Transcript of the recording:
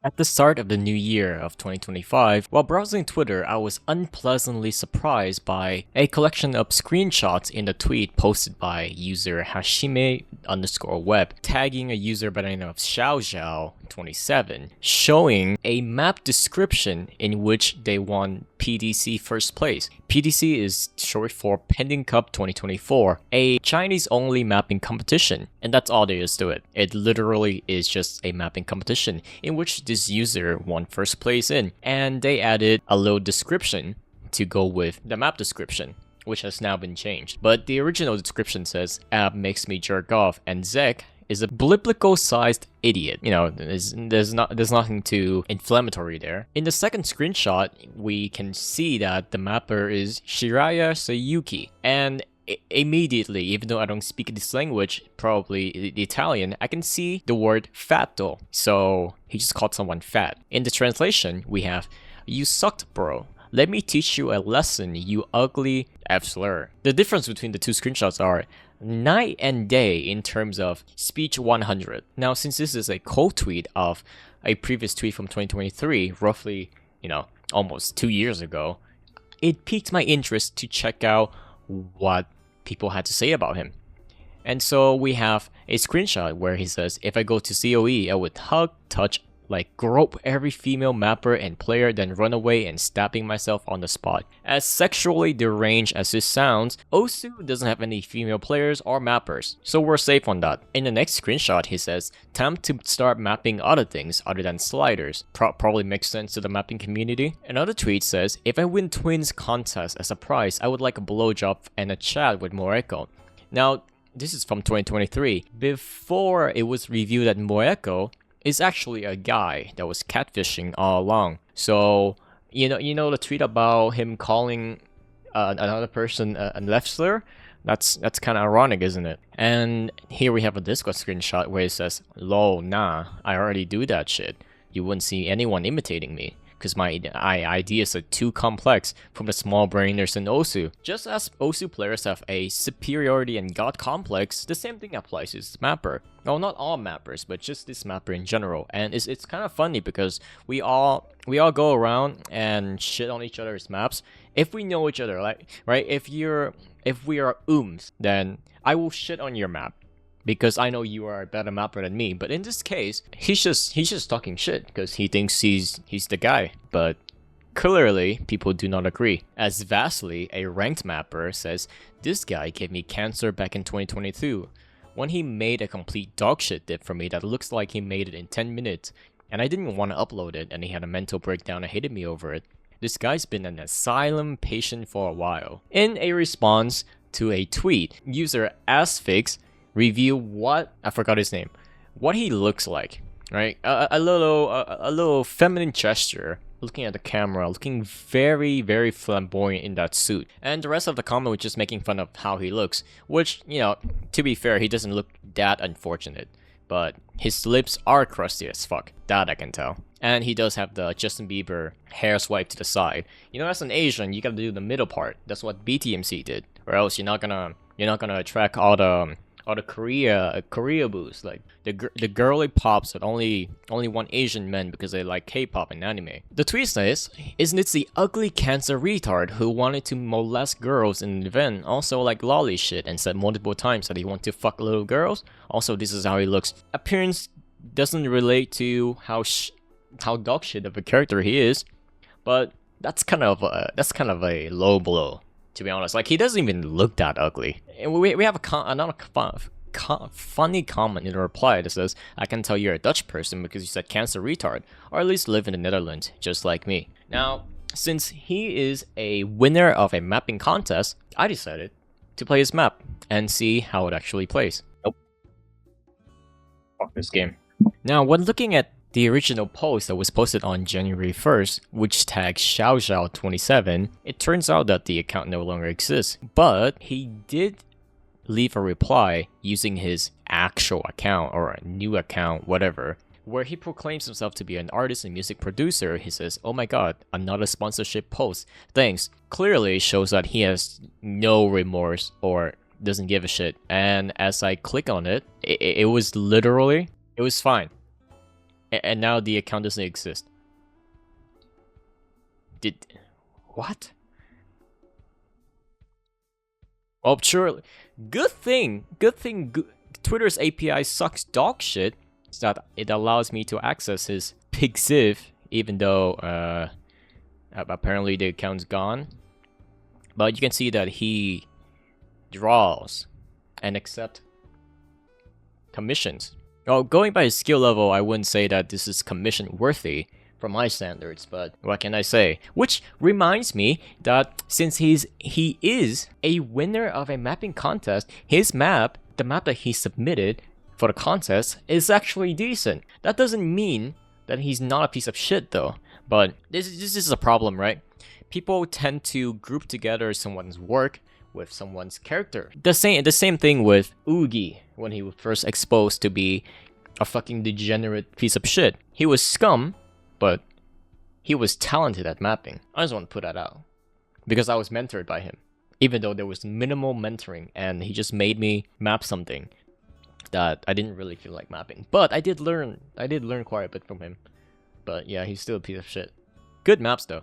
At the start of the new year of 2025, while browsing Twitter, I was unpleasantly surprised by a collection of screenshots in a tweet posted by user Hashime_web, tagging a user by the name of Xiaoxiao27, showing a map description in which they won PDC first place. PDC is short for Pending Cup 2024, a Chinese-only mapping competition, and that's all there is to it. It literally is just a mapping competition in which this user won first place in, and they added a little description to go with the map description, which has now been changed. But the original description says, "App makes me jerk off," and Zek is a biblical-sized idiot. You know, there's nothing too inflammatory there. In the second screenshot, we can see that the mapper is Shiraya Sayuki, and immediately, even though I don't speak this language, probably the Italian, I can see the word fatto. So he just called someone fat. In the translation, we have, "You sucked, bro. Let me teach you a lesson, you ugly F slur." The difference between the two screenshots are night and day in terms of speech 100. Now, since this is a quote tweet of a previous tweet from 2023, roughly, almost 2 years ago, it piqued my interest to check out what people had to say about him. And so we have a screenshot where he says, "If I go to COE, I would hug, touch, grope every female mapper and player, then run away and stabbing myself on the spot." As sexually deranged as this sounds, Osu doesn't have any female players or mappers, so we're safe on that. In the next screenshot, he says, "Time to start mapping other things other than sliders." Probably makes sense to the mapping community. Another tweet says, "If I win twins contest as a prize, I would like a blowjob and a chat with Moreko." Now, this is from 2023. Before it was revealed that Moreko is actually a guy that was catfishing all along. So, you know the tweet about him calling another person a left slur? That's kind of ironic, isn't it? And here we have a Discord screenshot where it says, "Lol, nah, I already do that shit. You wouldn't see anyone imitating me, because my ideas are too complex from the small brainers in Osu." Just as Osu players have a superiority and god complex, the same thing applies to this mapper. Well, not all mappers, but just this mapper in general. And it's kind of funny because we all go around and shit on each other's maps if we know each other, right? If we are ooms, then I will shit on your map because I know you are a better mapper than me. But in this case, he's just talking shit because he thinks he's the guy. But clearly, people do not agree. As Vasily, a ranked mapper, says, "This guy gave me cancer back in 2022. When he made a complete dogshit dip for me that looks like he made it in 10 minutes, and I didn't want to upload it, and he had a mental breakdown and hated me over it. This guy's been an asylum patient for a while." In a response to a tweet, user Asfix revealed what he looks like, right? A little feminine gesture, looking at the camera, looking very, very flamboyant in that suit. And the rest of the comment was just making fun of how he looks, which, to be fair, he doesn't look that unfortunate. But his lips are crusty as fuck, that I can tell. And he does have the Justin Bieber hair swipe to the side. As an Asian, you gotta do the middle part. That's what BTMC did, or else you're not gonna attract all the Korea boos, like the girly pops that only want Asian men because they like K-pop and anime. The tweet says, "Isn't it the ugly cancer retard who wanted to molest girls in an event also like lolly shit and said multiple times that he want to fuck little girls? Also, this is how he looks. Appearance doesn't relate to how dog shit of a character he is, but that's kind of a low blow, to be honest. Like, he doesn't even look that ugly." And we have another funny comment in the reply that says, "I can tell you're a Dutch person because you said cancer retard, or at least live in the Netherlands, just like me." Now, since he is a winner of a mapping contest, I decided to play his map and see how it actually plays. Nope. Fuck this game. Now, when looking at the original post that was posted on January 1st, which tags Xiaoxiao27, it turns out that the account no longer exists. But he did leave a reply using his actual account or a new account, whatever, where he proclaims himself to be an artist and music producer. He says, "Oh my god, another sponsorship post. Thanks." Clearly shows that he has no remorse or doesn't give a shit. And as I click on it, it was fine. And now the account doesn't exist. What? Oh, sure. Good thing. Twitter's API sucks dog shit. So that it allows me to access his Pixiv, even though apparently the account's gone. But you can see that he draws and accept commissions. Well, going by his skill level, I wouldn't say that this is commission worthy from my standards, but what can I say? Which reminds me that since he is a winner of a mapping contest, his map, the map that he submitted for the contest, is actually decent. That doesn't mean that he's not a piece of shit though, but this is a problem, right? People tend to group together someone's work with someone's character. The same thing with Oogie when he was first exposed to be a fucking degenerate piece of shit. He was scum, but he was talented at mapping. I just want to put that out. Because I was mentored by him. Even though there was minimal mentoring and he just made me map something that I didn't really feel like mapping. But I did learn quite a bit from him. But yeah, he's still a piece of shit. Good maps though.